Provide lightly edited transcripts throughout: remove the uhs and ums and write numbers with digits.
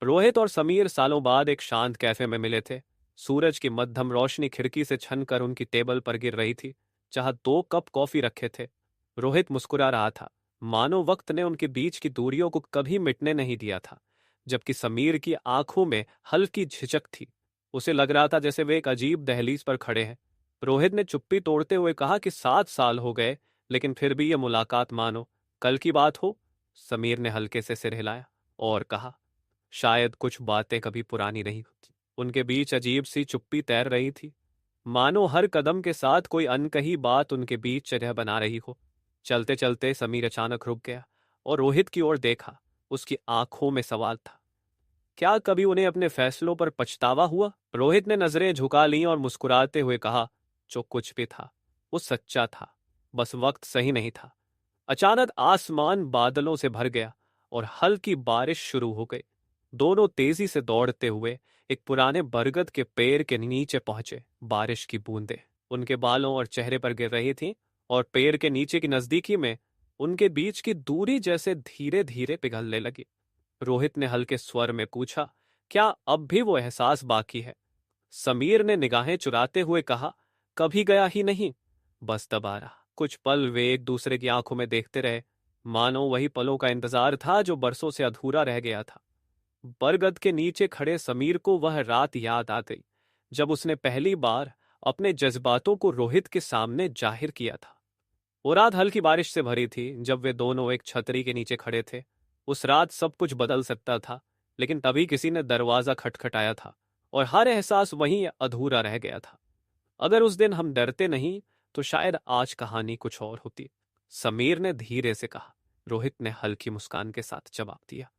रोहित और समीर सालों बाद एक शांत कैफे में मिले थे। सूरज की मध्यम रोशनी खिड़की से छनकर उनकी टेबल पर गिर रही थी, जहां 2 कप कॉफी रखे थे। रोहित मुस्कुरा रहा था, मानो वक्त ने उनके बीच की दूरियों को कभी मिटने नहीं दिया था। जबकि समीर की आंखों में हल्की झिझक थी। उसे लग रहा था जैसे वे एक अजीब दहलीज पर खड़े हैं। रोहित ने चुप्पी तोड़ते हुए कहा कि 7 साल हो गए, लेकिन फिर भी यह मुलाकात मानो कल की बात हो। समीर ने हल्के से सिर हिलाया और कहा, शायद कुछ बातें कभी पुरानी नहीं होती। उनके बीच अजीब सी चुप्पी तैर रही थी, मानो हर कदम के साथ कोई अनकही बात उनके बीच जगह बना रही हो। चलते चलते समीर अचानक रुक गया और रोहित की ओर देखा। उसकी आंखों में सवाल था, क्या कभी उन्हें अपने फैसलों पर पछतावा हुआ? रोहित ने नजरें झुका लीं और मुस्कुराते हुए कहा, जो कुछ भी था वो सच्चा था, बस वक्त सही नहीं था। अचानक आसमान बादलों से भर गया और हल्की बारिश शुरू हो गई। दोनों तेजी से दौड़ते हुए एक पुराने बरगद के पेड़ के नीचे पहुंचे। बारिश की बूंदें उनके बालों और चेहरे पर गिर रही थीं और पेड़ के नीचे की नजदीकी में उनके बीच की दूरी जैसे धीरे धीरे पिघलने लगी। रोहित ने हल्के स्वर में पूछा, क्या अब भी वो एहसास बाकी है? समीर ने निगाहें चुराते हुए कहा, कभी गया ही नहीं, बस दबा रहा। कुछ पल वे एक दूसरे की आंखों में देखते रहे, मानो वही पलों का इंतजार था जो बरसों से अधूरा रह गया था। बरगद के नीचे खड़े समीर को वह रात याद आ गई, जब उसने पहली बार अपने जज्बातों को रोहित के सामने जाहिर किया था। वो रात हल्की बारिश से भरी थी, जब वे दोनों एक छतरी के नीचे खड़े थे। उस रात सब कुछ बदल सकता था, लेकिन तभी किसी ने दरवाजा खटखटाया था और हर एहसास वहीं अधूरा रह गया था। अगर उस दिन हम डरते नहीं, तो शायद आज कहानी कुछ और होती, समीर ने धीरे से कहा। रोहित ने हल्की मुस्कान के साथ जवाब दिया,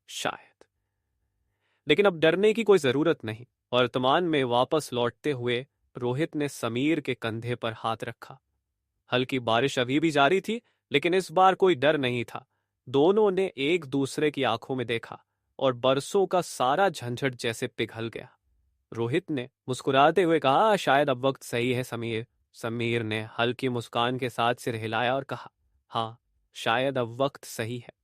शायद। लेकिन अब डरने की कोई जरूरत नहीं। वर्तमान में वापस लौटते हुए रोहित ने समीर के कंधे पर हाथ रखा। हल्की बारिश अभी भी जारी थी, लेकिन इस बार कोई डर नहीं था। दोनों ने एक दूसरे की आंखों में देखा और बरसों का सारा झंझट जैसे पिघल गया। रोहित ने मुस्कुराते हुए कहा, शायद अब वक्त सही है समीर। समीर ने हल्की मुस्कान के साथ सिर हिलाया और कहा, हाँ, शायद अब वक्त सही है।